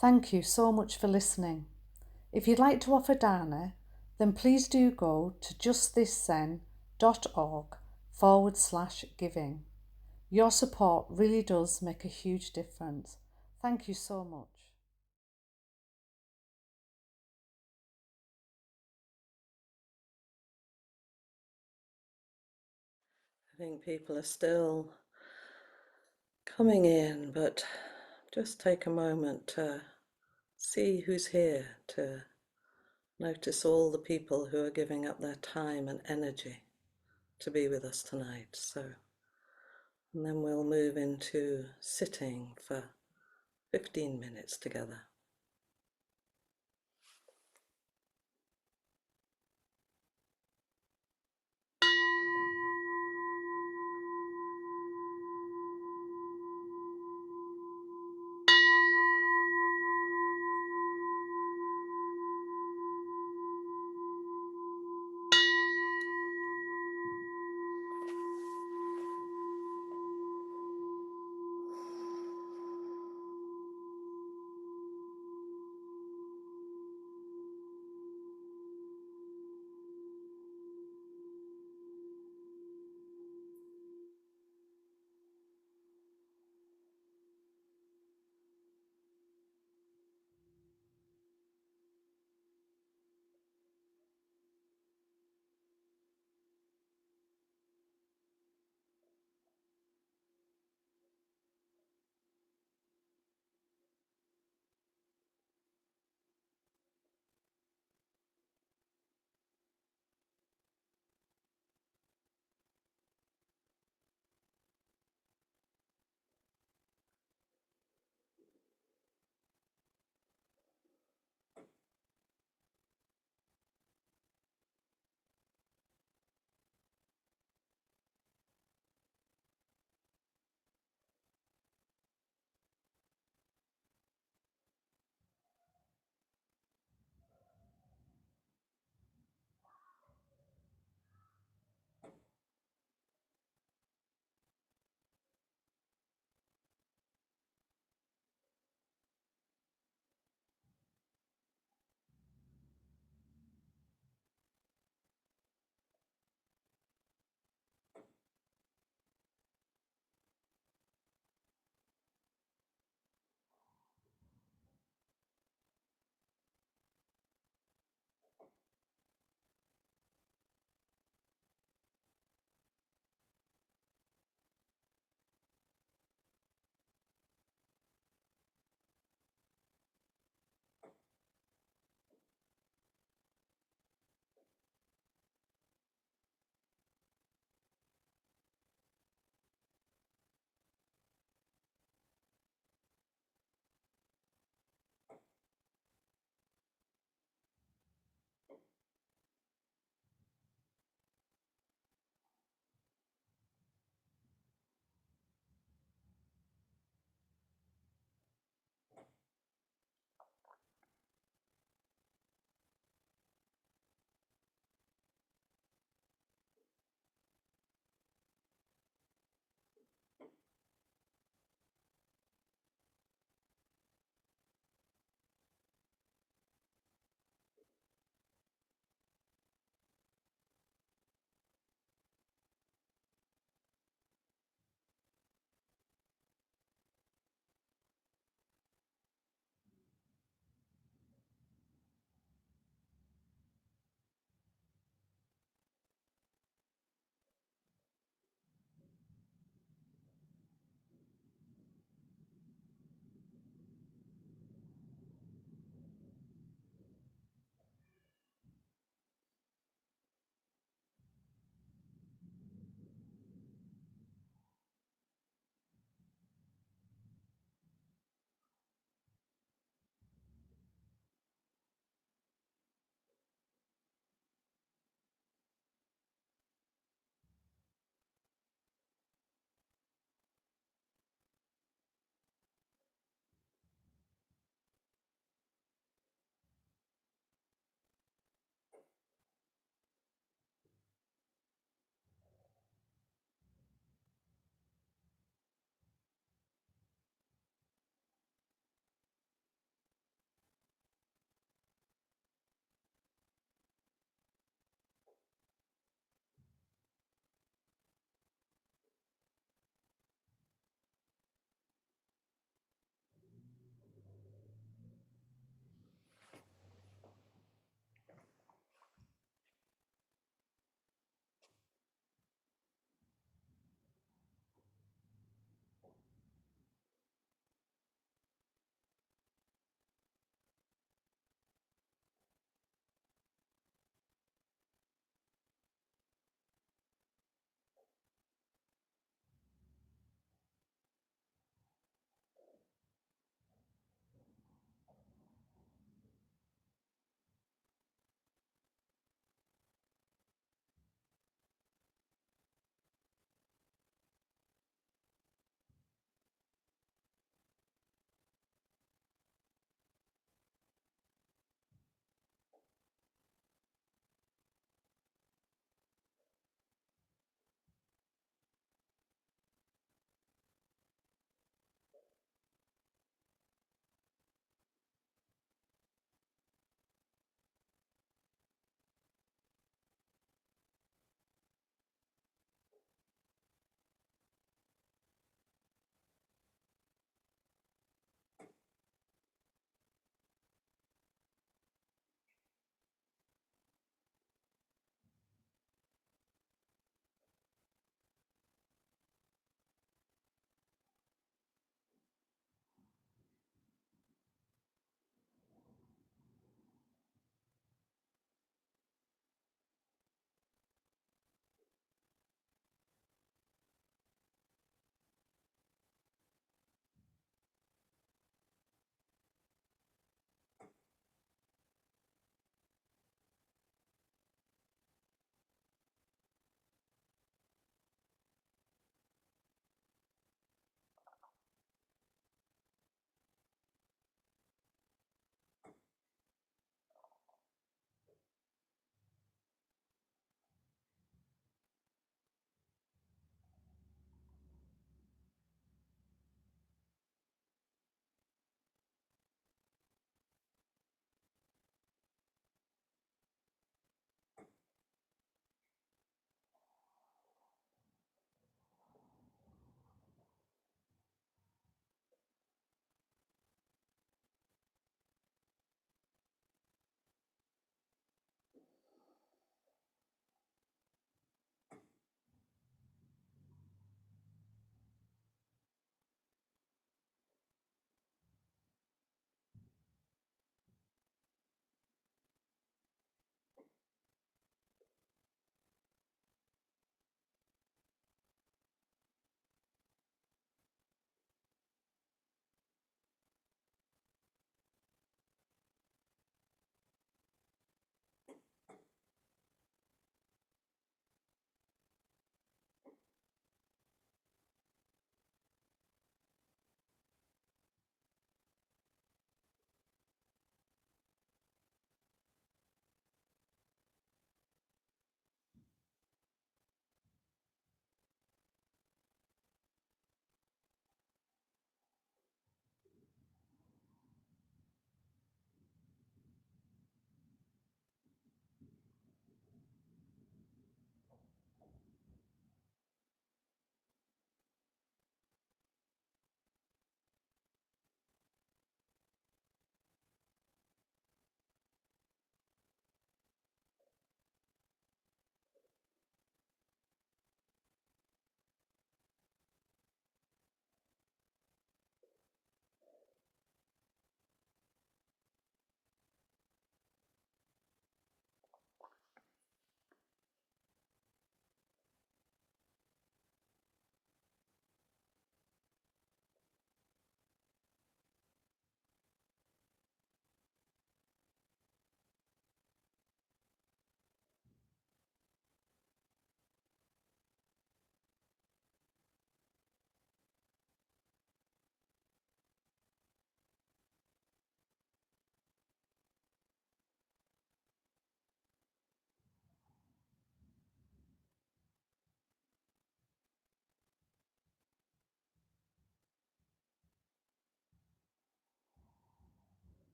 Thank you so much for listening. If you'd like to offer dana, then please do go to justthiszen.org/giving. Your support really does make a huge difference. Thank you so much. I think people are still coming in, but just take a moment to see who's here, to notice all the people who are giving up their time and energy to be with us tonight. And then we'll move into sitting for 15 minutes together.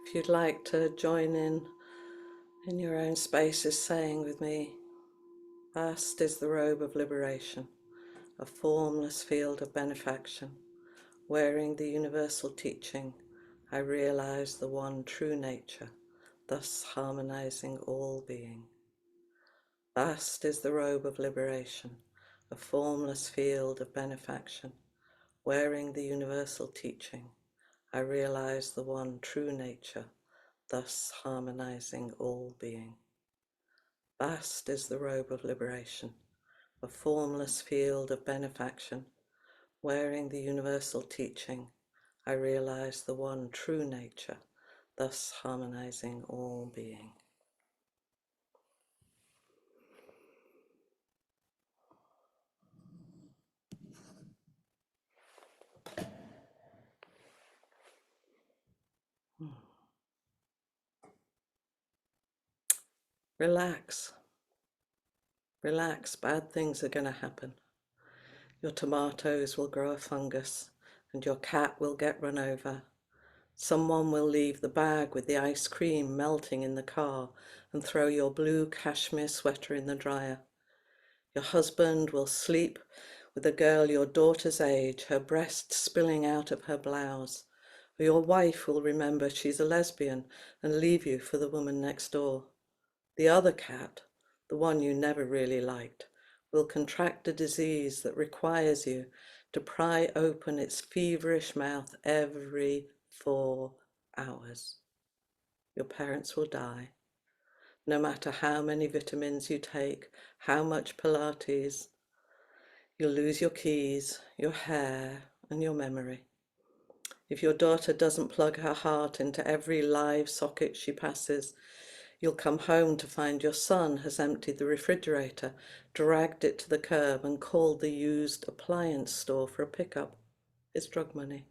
If you'd like to join in your own spaces, saying with me, vast is the robe of liberation, a formless field of benefaction. Wearing the universal teaching, I realize the one true nature, thus harmonizing all being. Vast is the robe of liberation, a formless field of benefaction. Wearing the universal teaching, I realize the one true nature, thus harmonizing all being. Vast is the robe of liberation, a formless field of benefaction. Wearing the universal teaching, I realize the one true nature, thus harmonizing all being. Relax. Relax, bad things are going to happen. Your tomatoes will grow a fungus and your cat will get run over. Someone will leave the bag with the ice cream melting in the car and throw your blue cashmere sweater in the dryer. Your husband will sleep with a girl your daughter's age, her breasts spilling out of her blouse. Or your wife will remember she's a lesbian and leave you for the woman next door. The other cat, the one you never really liked, will contract a disease that requires you to pry open its feverish mouth every 4 hours. Your parents will die. No matter how many vitamins you take, how much Pilates, you'll lose your keys, your hair, and your memory. If your daughter doesn't plug her heart into every live socket she passes, you'll come home to find your son has emptied the refrigerator, dragged it to the curb, and called the used appliance store for a pickup. It's drug money.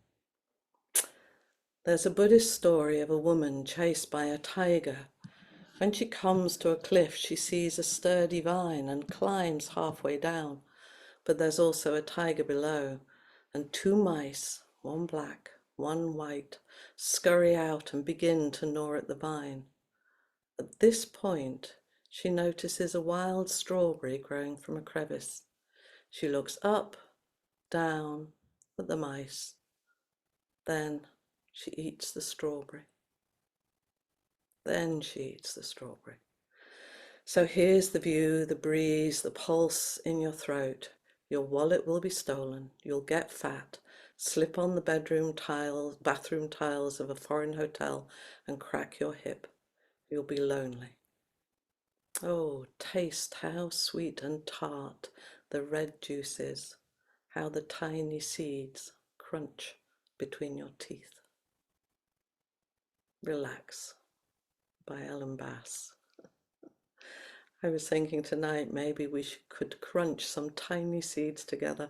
There's a Buddhist story of a woman chased by a tiger. When she comes to a cliff, she sees a sturdy vine and climbs halfway down. But there's also a tiger below, and 2 mice, one black, one white, scurry out and begin to gnaw at the vine. At this point, she notices a wild strawberry growing from a crevice. She looks up, down at the mice. Then she eats the strawberry. Then she eats the strawberry. So here's the view, the breeze, the pulse in your throat. Your wallet will be stolen. You'll get fat, slip on the bathroom tiles of a foreign hotel and crack your hip. You'll be lonely. Oh, taste how sweet and tart the red juice is, how the tiny seeds crunch between your teeth. Relax, by Ellen Bass. I was thinking tonight maybe we could crunch some tiny seeds together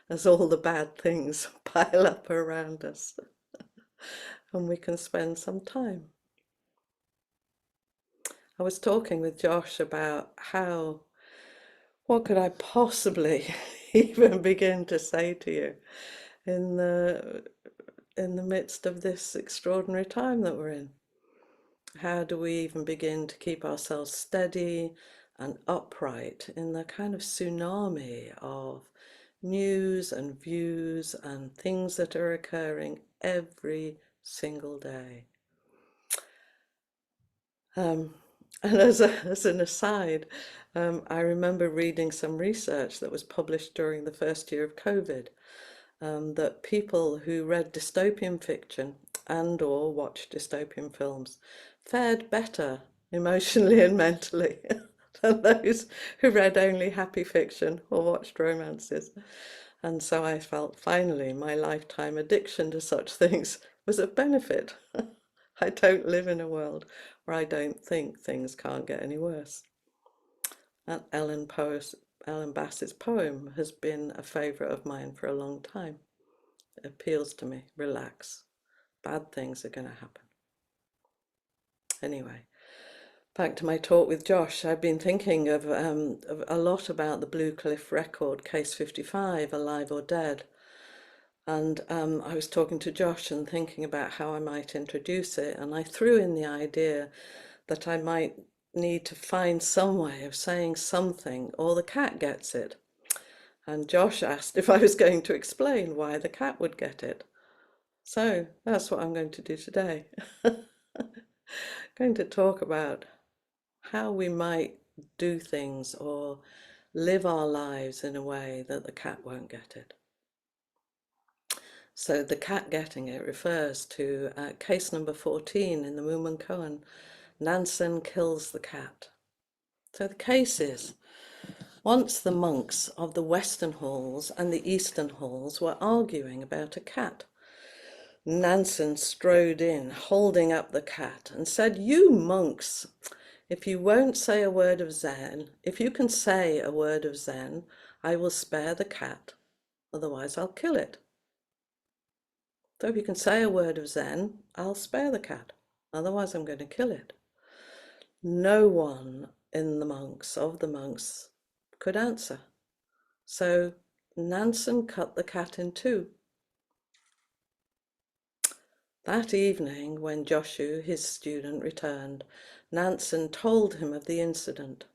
as all the bad things pile up around us and we can spend some time. I was talking with Josh about what could I possibly even begin to say to you in the midst of this extraordinary time that we're in. How do we even begin to keep ourselves steady and upright in the kind of tsunami of news and views and things that are occurring every single day? And as an aside, I remember reading some research that was published during the first year of COVID, that people who read dystopian fiction and or watched dystopian films fared better emotionally and mentally than those who read only happy fiction or watched romances. And so I felt finally my lifetime addiction to such things was of benefit. I don't live in a world where I don't think things can't get any worse. And Ellen Bass's poem has been a favourite of mine for a long time. It appeals to me. Relax. Bad things are going to happen. Anyway, back to my talk with Josh. I've been thinking of a lot about the Blue Cliff record, Case 55, Alive or Dead. And I was talking to Josh and thinking about how I might introduce it, and I threw in the idea that I might need to find some way of saying something, or the cat gets it. And Josh asked if I was going to explain why the cat would get it. So that's what I'm going to do today. Going to talk about how we might do things or live our lives in a way that the cat won't get it. So the cat getting it refers to case number 14 in the Moomin Koan. Nansen kills the cat. So the case is, once the monks of the Western halls and the Eastern halls were arguing about a cat. Nansen strode in, holding up the cat, and said, "You monks, if you won't say a word of Zen, if you can say a word of Zen, I will spare the cat, otherwise I'll kill it. So if you can say a word of Zen, I'll spare the cat, otherwise I'm going to kill it." No one in the monks could answer. So Nansen cut the cat in two. That evening, when Joshu, his student, returned, Nansen told him of the incident.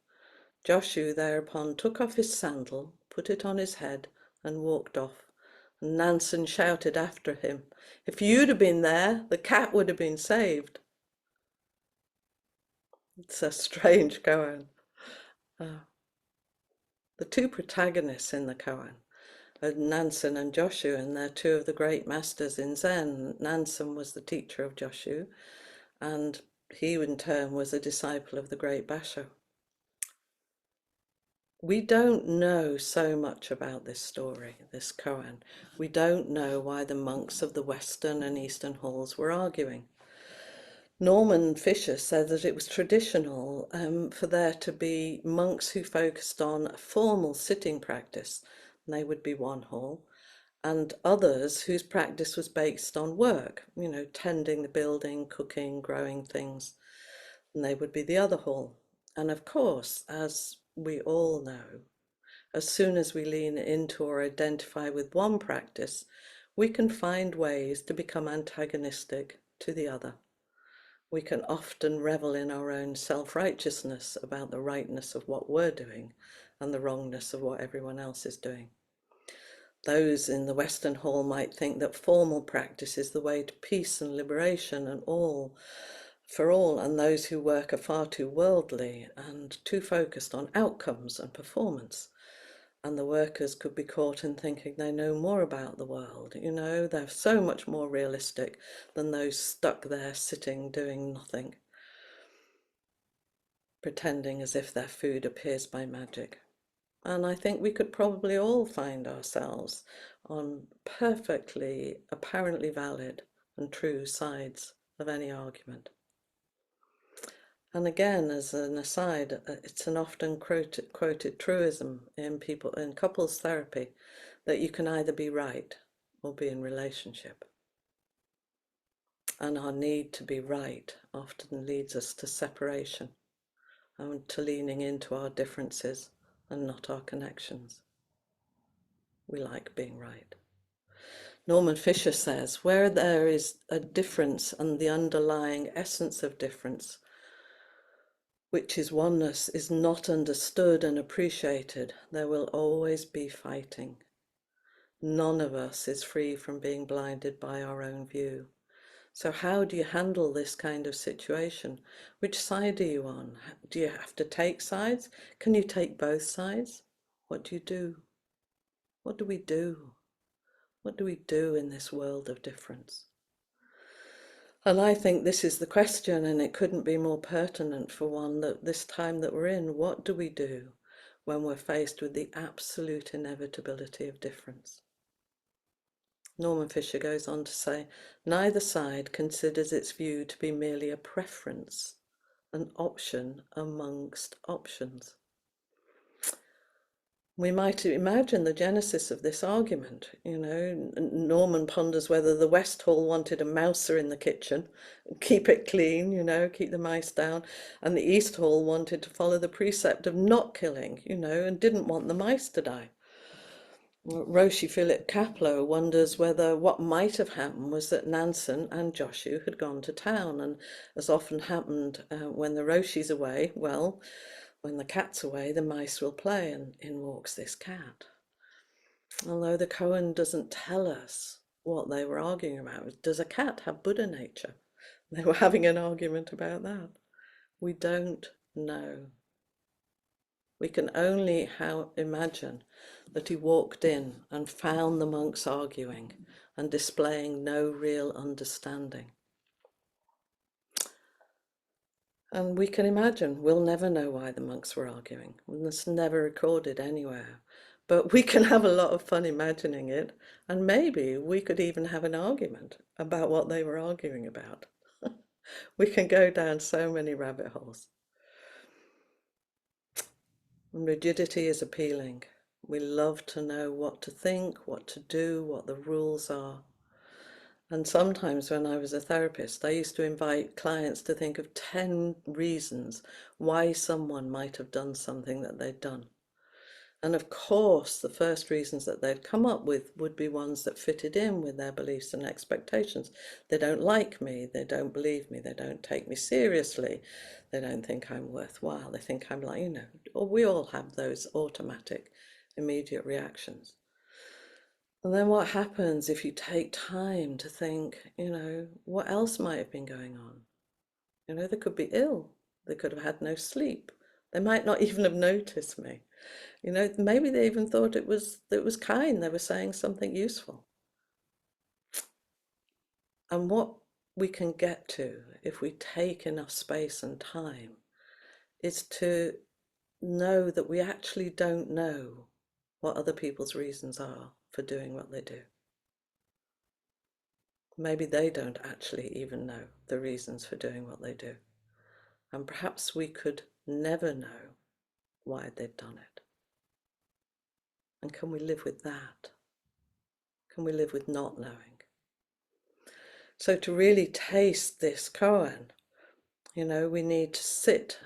Joshu thereupon took off his sandal, put it on his head, and walked off. And Nansen shouted after him, "If you'd have been there, the cat would have been saved." It's a strange koan. The two protagonists in the koan are Nansen and Joshu, and they're two of the great masters in Zen. Nansen was the teacher of Joshu, and he in turn was a disciple of the great Basho. We don't know so much about this story, this koan. We don't know why the monks of the Western and Eastern halls were arguing. Norman Fisher said that it was traditional for there to be monks who focused on a formal sitting practice, and they would be one hall, and others whose practice was based on work, tending the building, cooking, growing things, and they would be the other hall. And of course, as we all know, as soon as we lean into or identify with one practice, we can find ways to become antagonistic to the other. We can often revel in our own self-righteousness about the rightness of what we're doing and the wrongness of what everyone else is doing. Those in the Western hall might think that formal practice is the way to peace and liberation and all for all, and those who work are far too worldly and too focused on outcomes and performance. And the workers could be caught in thinking they know more about the world. They're so much more realistic than those stuck there sitting doing nothing, pretending as if their food appears by magic. And I think we could probably all find ourselves on perfectly, apparently valid and true sides of any argument. And again, as an aside, it's an often quoted truism in couples therapy that you can either be right or be in relationship. And our need to be right often leads us to separation and to leaning into our differences and not our connections. We like being right. Norman Fisher says, where there is a difference and the underlying essence of difference, which is oneness, is not understood and appreciated, there will always be fighting. None of us is free from being blinded by our own view. So how do you handle this kind of situation? Which side are you on? Do you have to take sides? Can you take both sides? What do you do? What do we do? What do we do in this world of difference? And I think this is the question, and it couldn't be more pertinent for one that this time that we're in. What do we do when we're faced with the absolute inevitability of difference? Norman Fisher goes on to say, neither side considers its view to be merely a preference, an option amongst options. We might imagine the genesis of this argument. Norman ponders whether the West Hall wanted a mouser in the kitchen, keep it clean, keep the mice down, and the East Hall wanted to follow the precept of not killing, and didn't want the mice to die. Roshi Philip Kapleau wonders whether what might have happened was that Nansen and Joshu had gone to town, and as often happened when the Roshi's away, well, when the cat's away, the mice will play, and in walks this cat. Although the koan doesn't tell us what they were arguing about. Does a cat have Buddha nature? They were having an argument about that. We don't know. We can only imagine that he walked in and found the monks arguing and displaying no real understanding. And we can imagine, we'll never know why the monks were arguing. It's never recorded anywhere. But we can have a lot of fun imagining it, and maybe we could even have an argument about what they were arguing about. We can go down so many rabbit holes. And rigidity is appealing. We love to know what to think, what to do, what the rules are. And sometimes when I was a therapist, I used to invite clients to think of 10 reasons why someone might have done something that they'd done. And of course, the first reasons that they'd come up with would be ones that fitted in with their beliefs and expectations. They don't like me, they don't believe me, they don't take me seriously, they don't think I'm worthwhile, they think I'm like, or we all have those automatic, immediate reactions. And then what happens if you take time to think, what else might have been going on? They could be ill, they could have had no sleep, they might not even have noticed me. Maybe they even thought it was kind, they were saying something useful. And what we can get to, if we take enough space and time, is to know that we actually don't know what other people's reasons are for doing what they do. Maybe they don't actually even know the reasons for doing what they do. And perhaps we could never know why they'd done it. And can we live with that? Can we live with not knowing? So to really taste this koan, we need to sit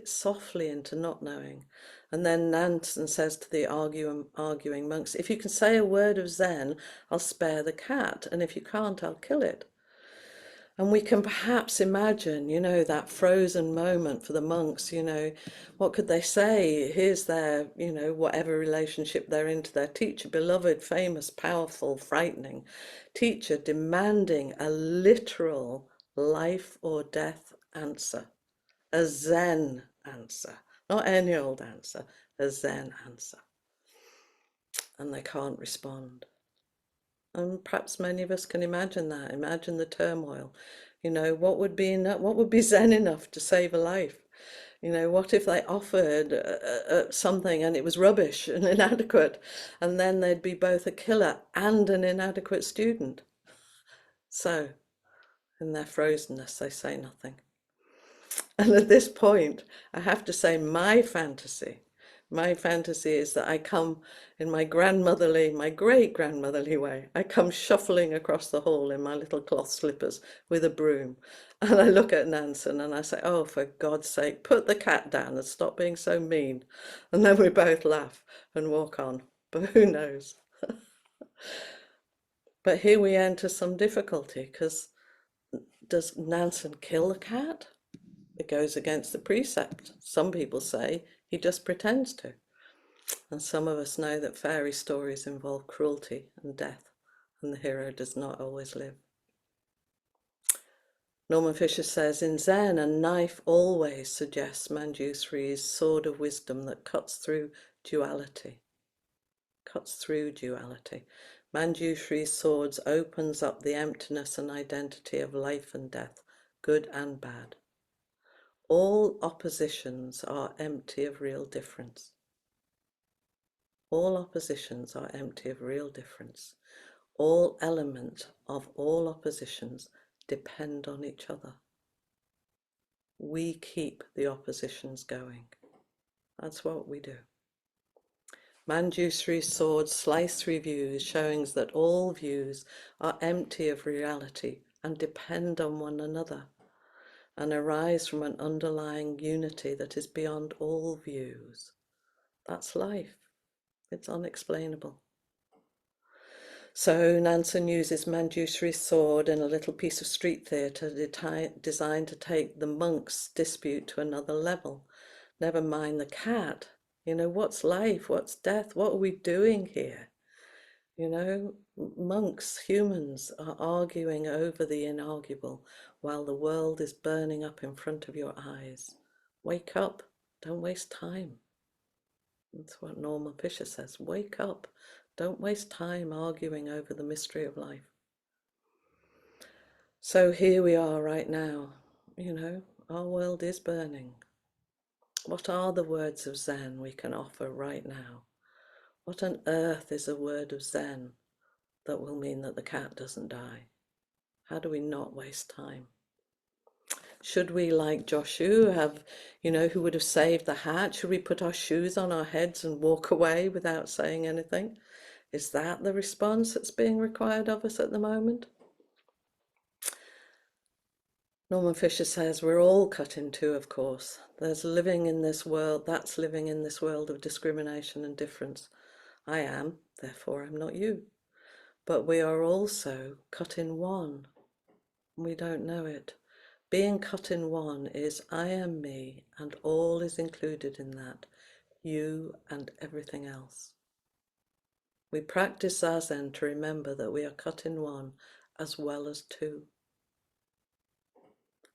softly into not knowing. And then Nansen says to the arguing monks, if you can say a word of Zen, I'll spare the cat, and if you can't, I'll kill it. And we can perhaps imagine, that frozen moment for the monks, what could they say? Here's their, whatever relationship they're in to their teacher, beloved, famous, powerful, frightening teacher, demanding a literal life or death answer, a Zen answer, not any old answer, a Zen answer. And they can't respond. And perhaps many of us can imagine that, imagine the turmoil. What would be Zen enough to save a life? What if they offered something and it was rubbish and inadequate, and then they'd be both a killer and an inadequate student? So, in their frozenness, they say nothing. And at this point, I have to say my fantasy is that I come in my great-grandmotherly way. I come shuffling across the hall in my little cloth slippers with a broom. And I look at Nansen and I say, oh, for God's sake, put the cat down and stop being so mean. And then we both laugh and walk on. But who knows? But here we enter some difficulty, because does Nansen kill the cat? It goes against the precept. Some people say he just pretends to. And some of us know that fairy stories involve cruelty and death, and the hero does not always live. Norman Fisher says, in Zen, a knife always suggests Manjushri's sword of wisdom that cuts through duality. Manjushri's swords opens up the emptiness and identity of life and death, good and bad. All oppositions are empty of real difference. All oppositions are empty of real difference. All elements of all oppositions depend on each other. We keep the oppositions going. That's what we do. Manjushri's sword slice through views, showing that all views are empty of reality and depend on one another, and arise from an underlying unity that is beyond all views. That's life. It's unexplainable. So Nansen uses Manjushri's sword in a little piece of street theatre designed to take the monk's dispute to another level. Never mind the cat. You know, what's life? What's death? What are we doing here? You know, monks, humans are arguing over the inarguable while the world is burning up in front of your eyes. Wake up. Don't waste time. That's what Norman Fisher says. Wake up. Don't waste time arguing over the mystery of life. So here we are right now. You know, our world is burning. What are the words of Zen we can offer right now? What on earth is a word of Zen that will mean that the cat doesn't die? How do we not waste time? Should we, like Joshu, have, you know, who would have saved the hat? Should we put our shoes on our heads and walk away without saying anything? Is that the response that's being required of us at the moment? Norman Fisher says we're all cut in two, of course. There's living in this world, that's living in this world of discrimination and difference. I am, therefore I'm not you. But we are also cut in one. We don't know it. Being cut in one is I am me, and all is included in that, you and everything else. We practice Zazen to remember that we are cut in one as well as two.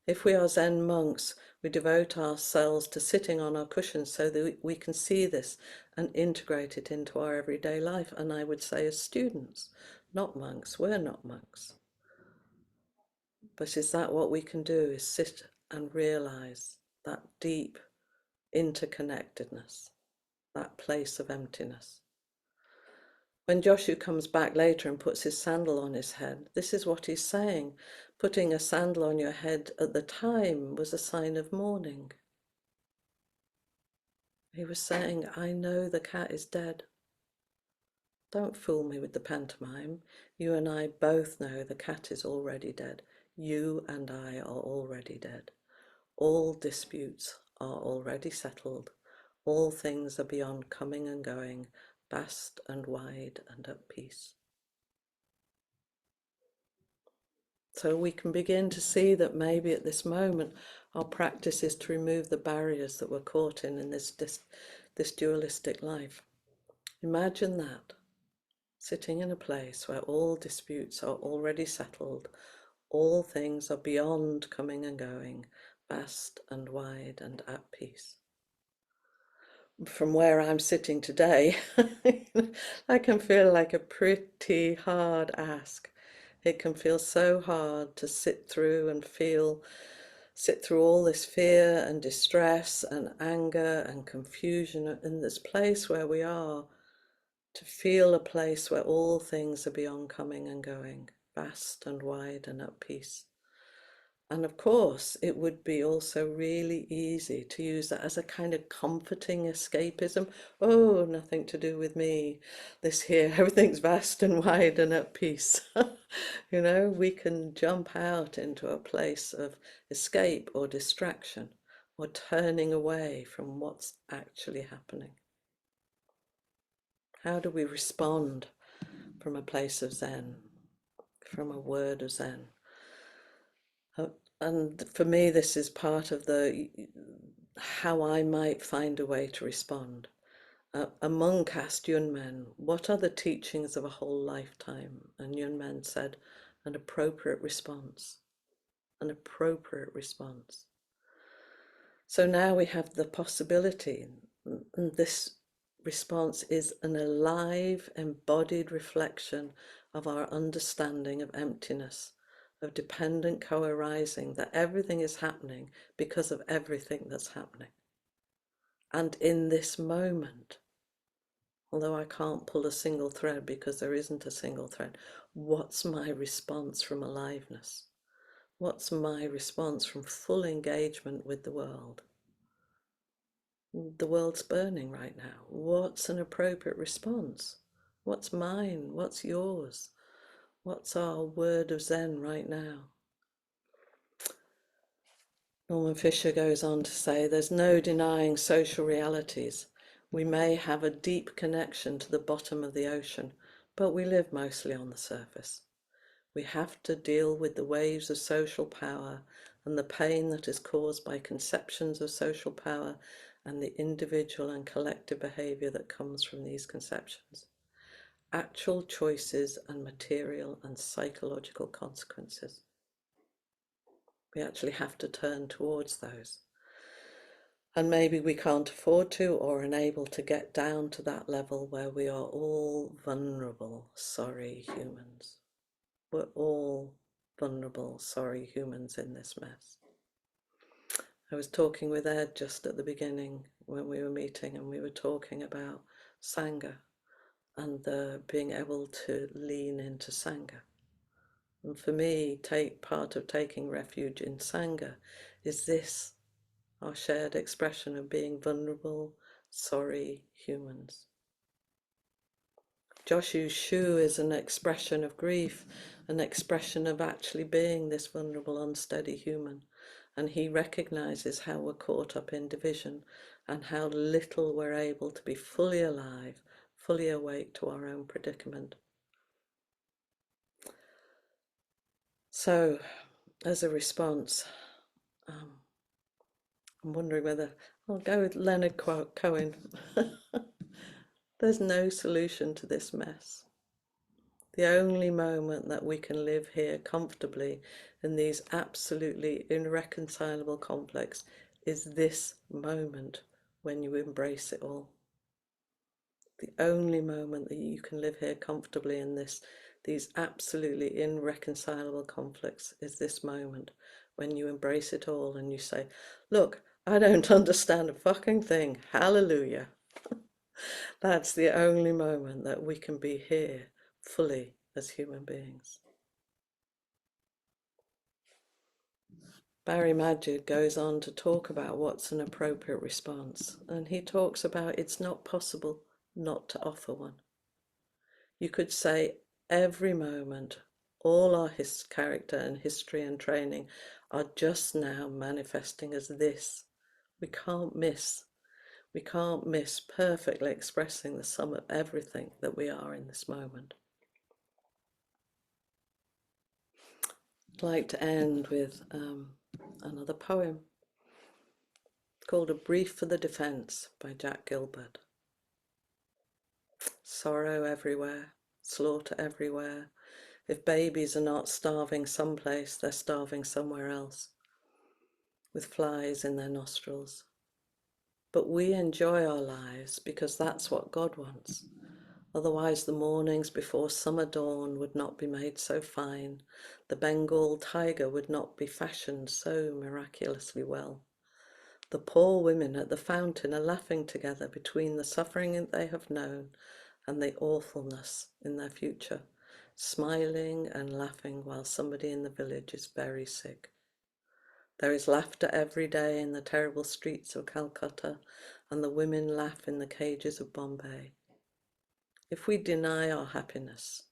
If we are Zen monks, we devote ourselves to sitting on our cushions so that we can see this and integrate it into our everyday life. And I would say as students, not monks, we're not monks. But is that what we can do, is sit and realize that deep interconnectedness, that place of emptiness. When Joshu comes back later and puts his sandal on his head, this is what he's saying. Putting a sandal on your head at the time was a sign of mourning. He was saying, I know the cat is dead. Don't fool me with the pantomime. You and I both know the cat is already dead. You and I are already dead. All disputes are already settled. All things are beyond coming and going, vast and wide and at peace. So we can begin to see that maybe at this moment our practice is to remove the barriers that we're caught in this dualistic life. Imagine that, sitting in a place where all disputes are already settled, all things are beyond coming and going, vast and wide and at peace. From where I'm sitting today, I can feel like a pretty hard ask. It can feel so hard to sit through all this fear and distress and anger and confusion in this place where we are, to feel a place where all things are beyond coming and going, vast and wide and at peace. And of course, it would be also really easy to use that as a kind of comforting escapism. Oh, nothing to do with me. This here, everything's vast and wide and at peace. You know, we can jump out into a place of escape or distraction or turning away from what's actually happening. How do we respond from a place of Zen, from a word of Zen? And for me, this is part of how I might find a way to respond. A monk asked Yunmen, what are the teachings of a whole lifetime? And Yunmen said, an appropriate response. An appropriate response. So now we have the possibility, and this response is an alive, embodied reflection of our understanding of emptiness, of dependent co-arising, that everything is happening because of everything that's happening. And in this moment, although I can't pull a single thread because there isn't a single thread, what's my response from aliveness? What's my response from full engagement with the world? The world's burning right now. What's an appropriate response? What's mine? What's yours? What's our word of Zen right now? Norman Fisher goes on to say, there's no denying social realities. We may have a deep connection to the bottom of the ocean, but we live mostly on the surface. We have to deal with the waves of social power and the pain that is caused by conceptions of social power and the individual and collective behaviour that comes from these conceptions. Actual choices and material and psychological consequences. We actually have to turn towards those. And maybe we can't afford to or unable to get down to that level where we are all vulnerable, sorry humans. We're all vulnerable, sorry humans in this mess. I was talking with Ed just at the beginning when we were meeting, and we were talking about Sangha and being able to lean into Sangha. And for me, part of taking refuge in Sangha is this, our shared expression of being vulnerable, sorry humans. Joshu's shoe is an expression of grief, an expression of actually being this vulnerable, unsteady human. And he recognizes how we're caught up in division and how little we're able to be fully alive, fully awake to our own predicament. So, as a response, I'm wondering whether I'll go with Leonard Cohen. There's no solution to this mess. The only moment that we can live here comfortably in these absolutely irreconcilable conflicts is this moment when you embrace it all. The only moment that you can live here comfortably in these absolutely irreconcilable conflicts is this moment when you embrace it all and you say, look, I don't understand a fucking thing. Hallelujah. That's the only moment that we can be here fully as human beings. Barry Magid goes on to talk about what's an appropriate response, and he talks about it's not possible not to offer one. You could say every moment, all our character and history and training are just now manifesting as this. We can't miss perfectly expressing the sum of everything that we are in this moment. I'd like to end with another poem called A Brief for the Defense by Jack Gilbert. Sorrow everywhere, slaughter everywhere. If babies are not starving someplace, they're starving somewhere else, with flies in their nostrils. But we enjoy our lives because that's what God wants. Otherwise the mornings before summer dawn would not be made so fine. The Bengal tiger would not be fashioned so miraculously well. The poor women at the fountain are laughing together between the suffering that they have known and the awfulness in their future, smiling and laughing while somebody in the village is very sick. There is laughter every day in the terrible streets of Calcutta, and the women laugh in the cages of Bombay. If we deny our happiness,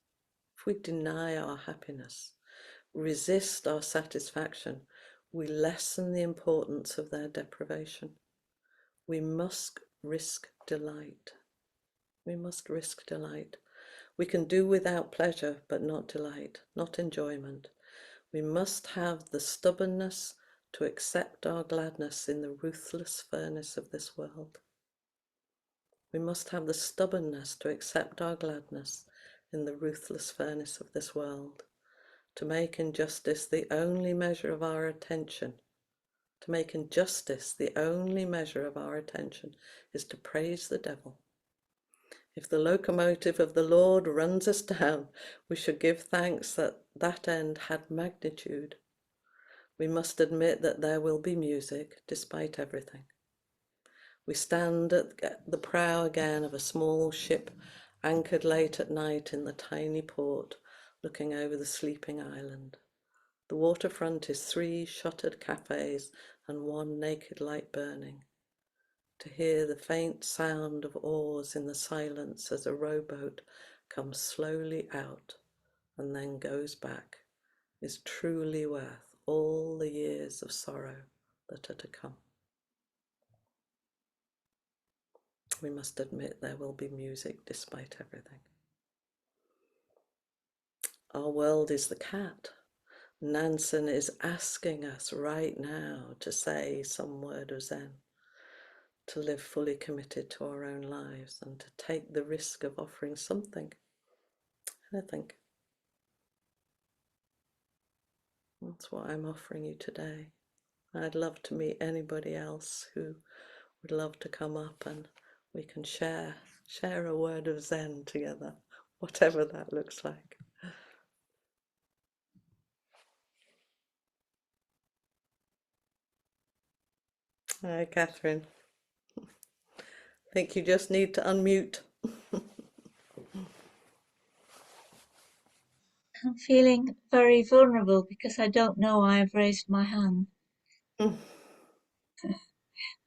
resist our satisfaction, we lessen the importance of their deprivation. We must risk delight. We must risk delight. We can do without pleasure, but not delight, not enjoyment. We must have the stubbornness to accept our gladness in the ruthless furnace of this world. We must have the stubbornness to accept our gladness in the ruthless furnace of this world, to make injustice the only measure of our attention. To make injustice the only measure of our attention is to praise the devil. If the locomotive of the Lord runs us down, we should give thanks that that end had magnitude. We must admit that there will be music despite everything. We stand at the prow again of a small ship anchored late at night in the tiny port, looking over the sleeping island. The waterfront is 3 shuttered cafes and 1 naked light burning. To hear the faint sound of oars in the silence as a rowboat comes slowly out and then goes back is truly worth all the years of sorrow that are to come. We must admit there will be music despite everything. our world is the cat. Nansen is asking us right now to say some word of Zen, to live fully committed to our own lives and to take the risk of offering something, anything. That's what I'm offering you today. I'd love to meet anybody else who would love to come up and we can share a word of Zen together, whatever that looks like. Hi, Catherine. I think you just need to unmute. I'm feeling very vulnerable because I don't know I have raised my hand.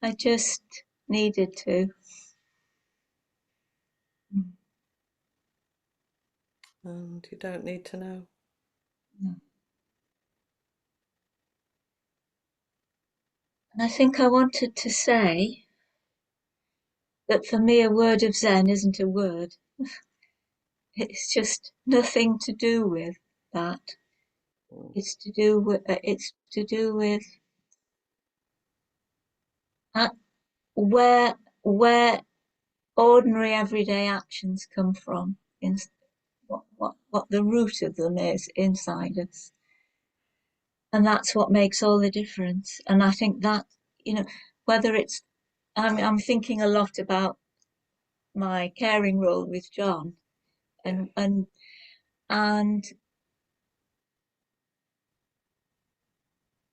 I just needed to. And you don't need to know. No. And I think I wanted to say that for me a word of Zen isn't a word. It's just nothing to do with that. It's to do with where ordinary everyday actions come from, in what the root of them is inside us. And that's what makes all the difference. And I think that, whether it's, I'm thinking a lot about my caring role with John, and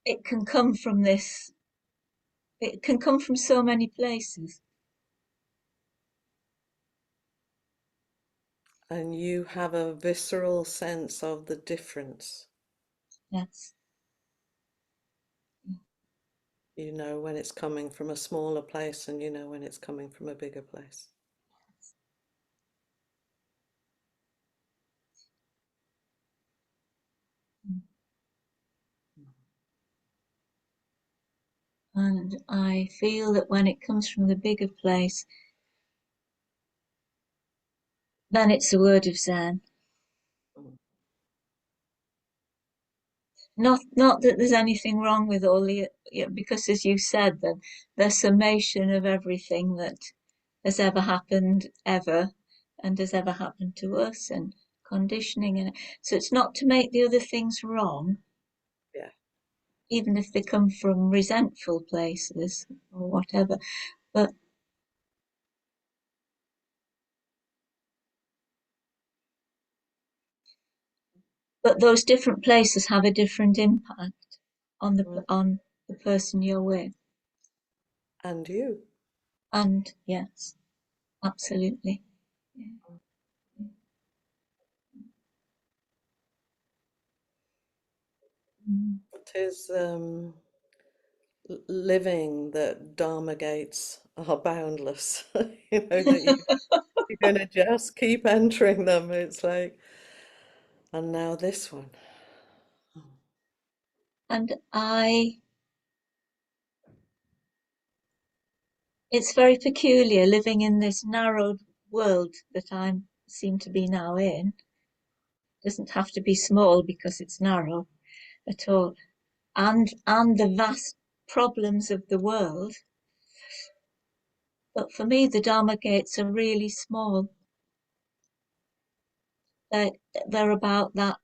it can come from this. It can come from so many places. And you have a visceral sense of the difference. Yes. You know when it's coming from a smaller place and you know when it's coming from a bigger place. And I feel that when it comes from the bigger place, then it's a word of Zen. Not that there's anything wrong with all the, because as you said, the summation of everything that has ever happened ever and has ever happened to us, and conditioning, and so it's not to make the other things wrong. Yeah. Even if they come from resentful places or whatever, but those different places have a different impact on the person you're with. And you. And yes, absolutely. Yeah. It is living that Dharma gates are boundless. That you're going to just keep entering them. It's like, and now this one. And it's very peculiar living in this narrowed world that I seem to be now in. It doesn't have to be small because it's narrow at all. And the vast problems of the world. But for me, the Dharma gates are really small. They're about that.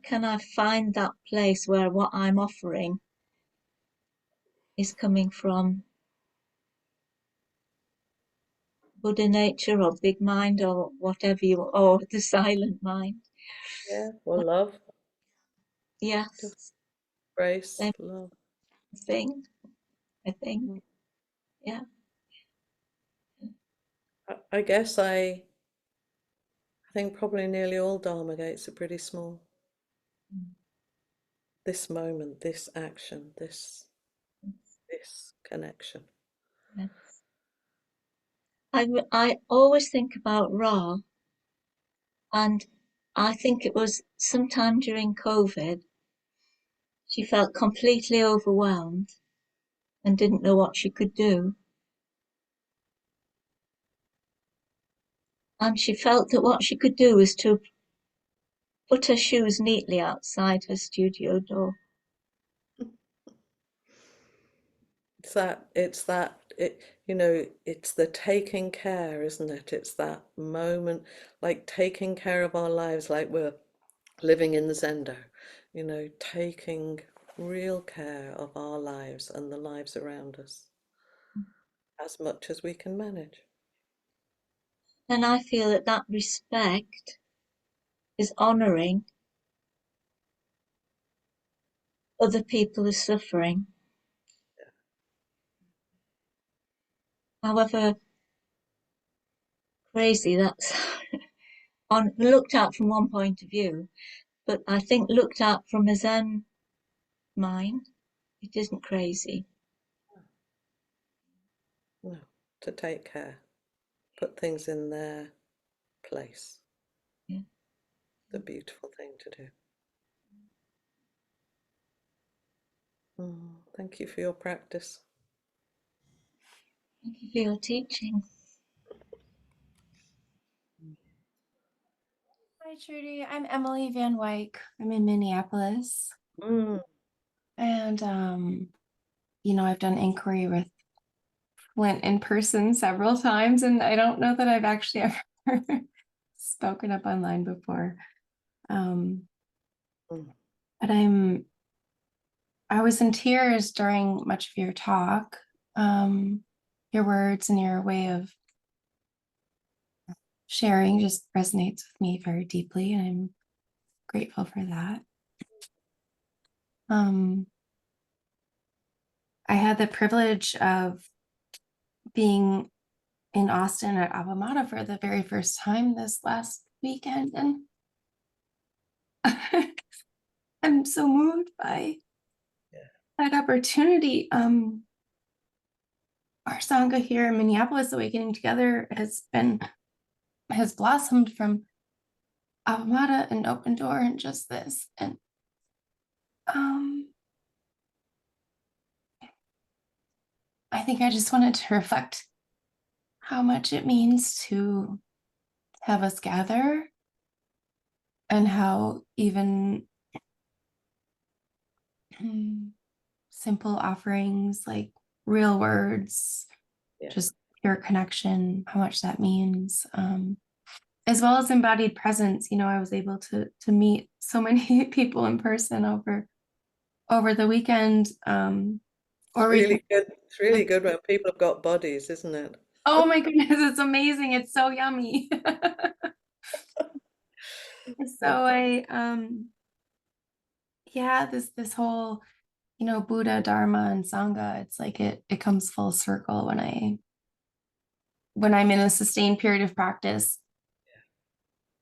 Can I find that place where what I'm offering is coming from Buddha nature or big mind or whatever or the silent mind? Yeah, or love. Yes. Just grace, Same love. thing, I think. Yeah. I guess I think probably nearly all Dharma gates are pretty small. This moment, this action, this connection. Yes. I always think about Ra, and I think it was sometime during COVID, she felt completely overwhelmed and didn't know what she could do. And she felt that what she could do was to put her shoes neatly outside her studio door. It's the taking care, isn't it? It's that moment, like taking care of our lives, like we're living in the Zendo, taking real care of our lives and the lives around us as much as we can manage. And I feel that respect is honouring other people who are suffering. However crazy that's looked at from one point of view, but I think looked at from a Zen mind, it isn't crazy. No, to take care, put things in their place. Yeah. The beautiful thing to do. Thank you for your practice. Thank you for your teaching. Hi, Trudy. I'm Emily Van Wyck. I'm in Minneapolis. And, I've done inquiry with Flint in person several times, and I don't know that I've actually ever spoken up online before. But I was in tears during much of your talk. Your words and your way of sharing just resonates with me very deeply, and I'm grateful for that. I had the privilege of being in Austin at Avamata for the very first time this last weekend, and I'm so moved by that opportunity. Our Sangha here in Minneapolis, Awakening Together, has blossomed from Avamata and Open Door and just this. And I think I just wanted to reflect how much it means to have us gather, and how even simple offerings like real words, just pure connection, how much that means, as well as embodied presence. I was able to meet so many people in person over the weekend. It's really good when people have got bodies, isn't it? Oh my goodness, it's amazing. It's so yummy. So this whole, Buddha, Dharma, and Sangha, it's like it comes full circle when I'm in a sustained period of practice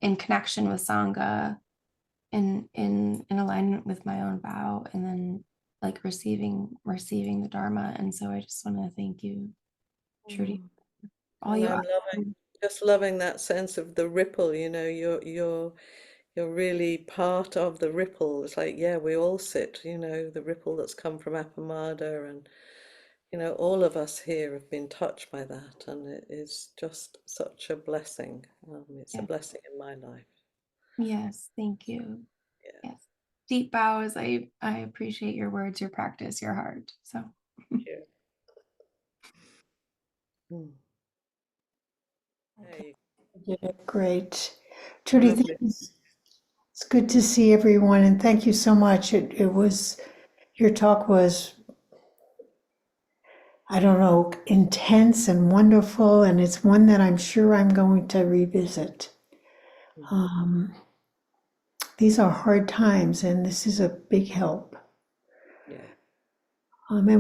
in connection with Sangha, in alignment with my own vow, and then like receiving the Dharma. And so I just want to thank you, Trudy. I'm loving that sense of the ripple. You're really part of the ripple. It's like, we all sit, the ripple that's come from Appamada, and all of us here have been touched by that, and it is just such a blessing. It's a blessing in my life. Yes, thank you. Yes, deep bows. I appreciate your words, your practice, your heart. So thank you. Yeah, great. Trudy, it's good to see everyone, and thank you so much. Your talk was, I don't know, intense and wonderful, and it's one that I'm sure I'm going to revisit. These are hard times, and this is a big help. And I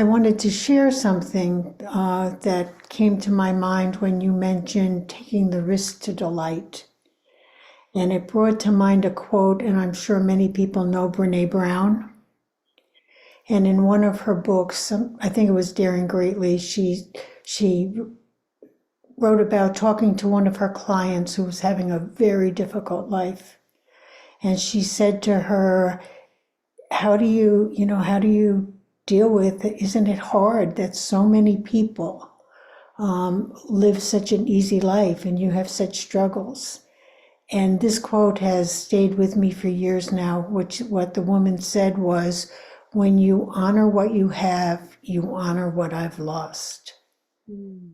wanted to share something that came to my mind when you mentioned taking the risk to delight. And it brought to mind a quote, and I'm sure many people know Brene Brown. And in one of her books, I think it was Daring Greatly, she wrote about talking to one of her clients who was having a very difficult life. And she said to her, how do you deal with it? Isn't it hard that so many people live such an easy life and you have such struggles? And this quote has stayed with me for years now, which what the woman said was, when you honor what you have, you honor what I've lost. Mm.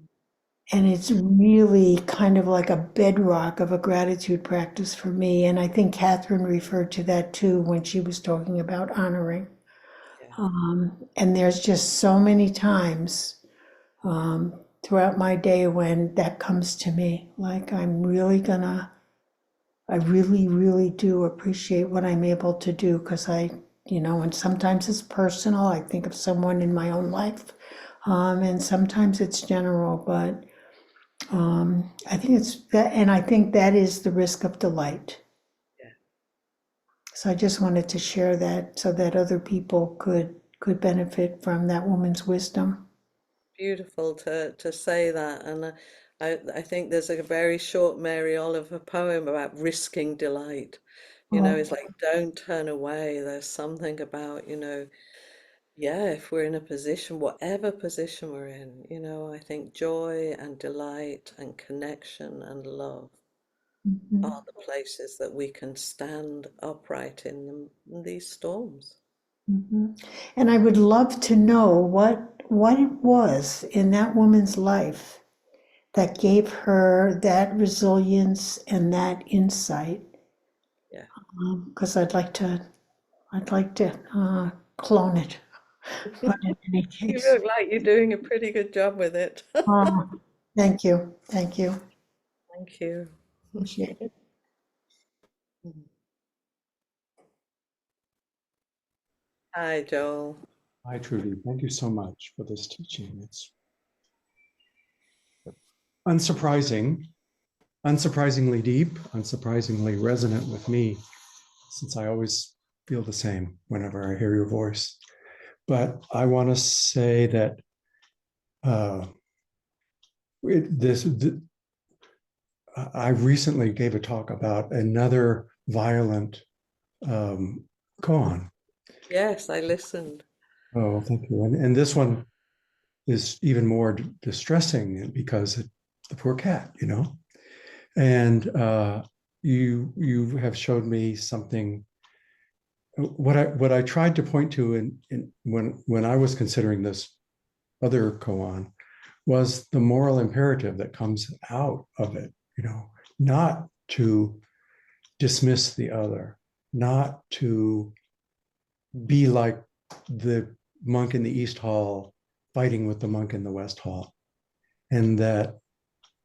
And it's really kind of like a bedrock of a gratitude practice for me. And I think Catherine referred to that too when she was talking about honoring. Yeah. And there's just so many times throughout my day when that comes to me, like I really, really do appreciate what I'm able to do because and sometimes it's personal. I think of someone in my own life, and sometimes it's general, but I think it's that, and I think that is the risk of delight. Yeah. So I just wanted to share that so that other people could benefit from that woman's wisdom. Beautiful to say that, and I think there's a very short Mary Oliver poem about risking delight. Oh, It's like don't turn away. There's something about, yeah, if we're in a position, whatever position we're in, I think joy and delight and connection and love mhm, are the places that we can stand upright in these storms. mhm. And I would love to know what it was in that woman's life that gave her that resilience and that insight. Yeah. Because I'd like to clone it. But in any You case, look like you're doing a pretty good job with it. uh, thank you, thank you, Thank you. appreciate it. Hi, Joel. Hi, Trudy. Thank you so much for this teaching. It's unsurprisingly deep, unsurprisingly resonant with me, since I always feel the same whenever I hear your voice. But I want to say that I recently gave a talk about another violent koan. Yes, I listened. Oh, thank you. And this one is even more distressing because the poor cat, And you have showed me something. What I tried to point to when I was considering this other koan was the moral imperative that comes out of it. Not to dismiss the other, not to be like the monk in the East Hall fighting with the monk in the West Hall, and that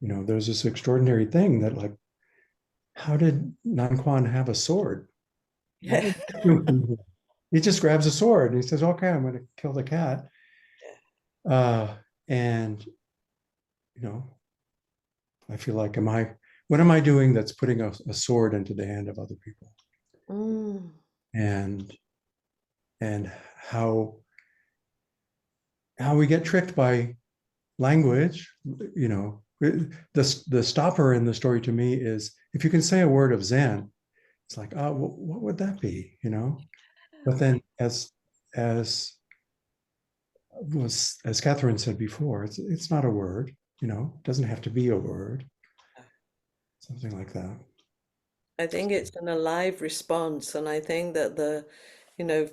there's this extraordinary thing that, like, how did Nanquan have a sword? What Yeah. was he doing? He just grabs a sword and he says, okay, I'm going to kill the cat. And, I feel like, what am I doing that's putting a sword into the hand of other people? Mm. And how we get tricked by language, the stopper in the story to me is, if you can say a word of Zen, it's like, oh, what would that be? But then, as Catherine said before, it's not a word. It doesn't have to be a word. Something like that. I think it's an alive response, and I think that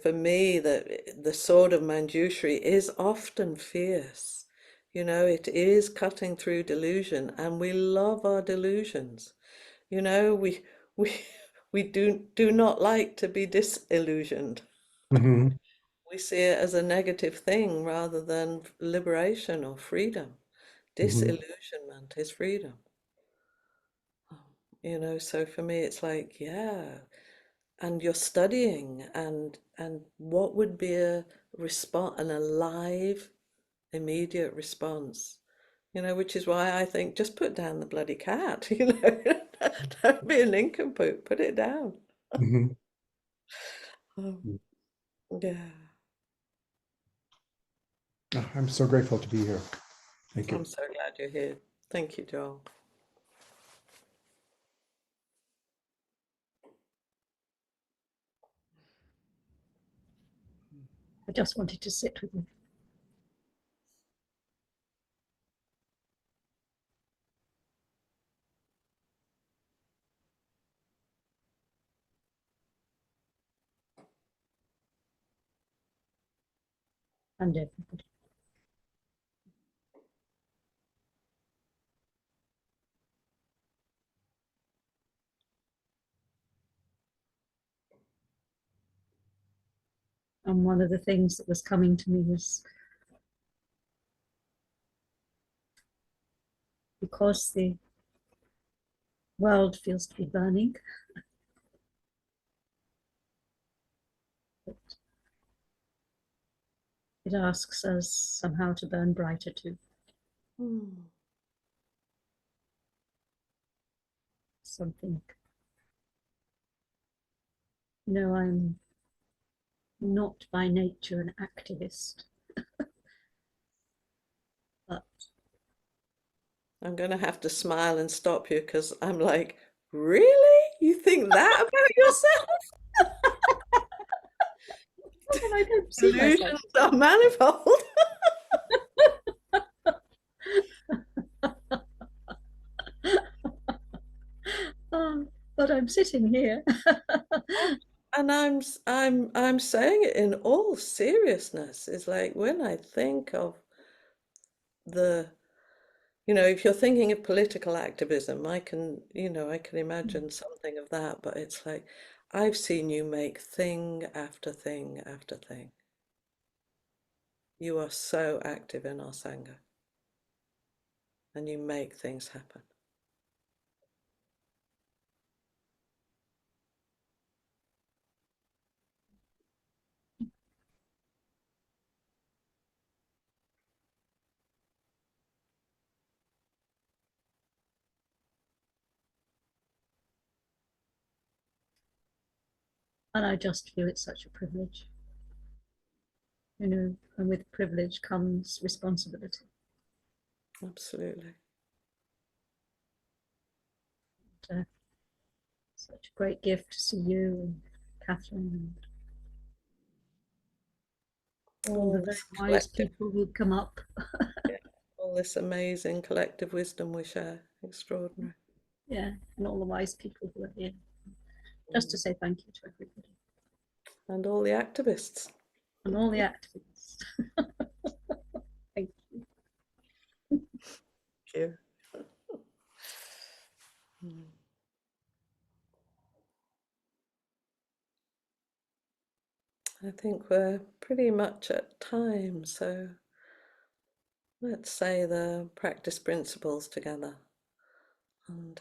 for me, the sword of Manjushri is often fierce. It is cutting through delusion, and we love our delusions. We we we do not like to be disillusioned. Mm-hmm. We see it as a negative thing rather than liberation or freedom. Mm-hmm. Disillusionment is freedom. So for me it's like, yeah, and you're studying, and what would be a response, an alive immediate response, which is why I think just put down the bloody cat. Don't be a nincompoop, put it down. Mm-hmm. um, yeah, Oh, I'm so grateful to be here. Thank you. I'm so glad you're here. Thank you, Joel. I just wanted to sit with you. and everybody. And one of the things that was coming to me was, because the world feels to be burning, it asks us somehow to burn brighter too. Something. You know, I'm not by nature an activist, but I'm going to have to smile and stop you because I'm like, really? You think that about yourself? I don't see myself. Delusions are manifold. But I'm sitting here. And I'm saying it in all seriousness. It's like when I think of the, if you're thinking of political activism, I can imagine something of that, but it's like I've seen you make thing after thing after thing. You are so active in our Sangha, and you make things happen. And I just feel it's such a privilege. And with privilege comes responsibility. Absolutely. Such a great gift to see you and Catherine and all the very wise people who come up. Yeah, all this amazing collective wisdom we share. Extraordinary. Yeah, and all the wise people who are here. Just to say thank you to everybody. And all the activists. And all the activists. Thank you. Thank you. I think we're pretty much at time, so let's say the practice principles together. And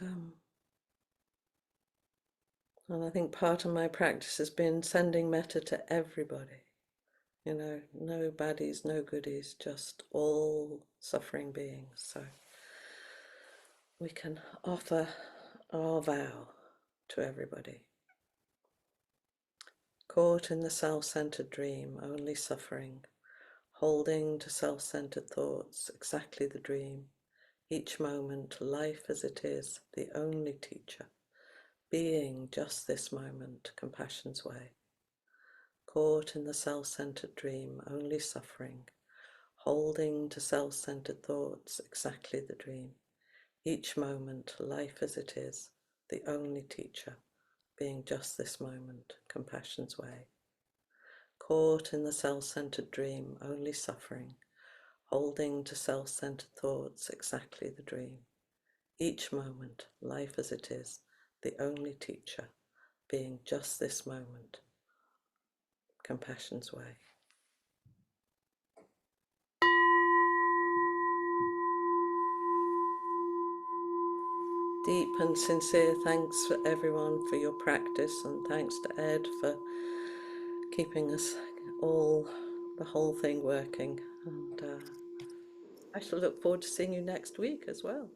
I think part of my practice has been sending metta to everybody. No baddies, no goodies, just all suffering beings. So we can offer our vow to everybody. Caught in the self-centered dream, only suffering, holding to self-centered thoughts, exactly the dream. Each moment, life as it is, the only teacher, being just this moment, compassion's way. Caught in the self-centered dream, only suffering, holding to self-centered thoughts, exactly the dream. Each moment, life as it is, the only teacher, being just this moment, compassion's way. Caught in the self-centered dream, only suffering, holding to self-centered thoughts, exactly the dream. Each moment, life as it is, the only teacher, being just this moment, compassion's way. Deep and sincere thanks for everyone for your practice, and thanks to Ed for keeping us the whole thing working. And I shall look forward to seeing you next week as well.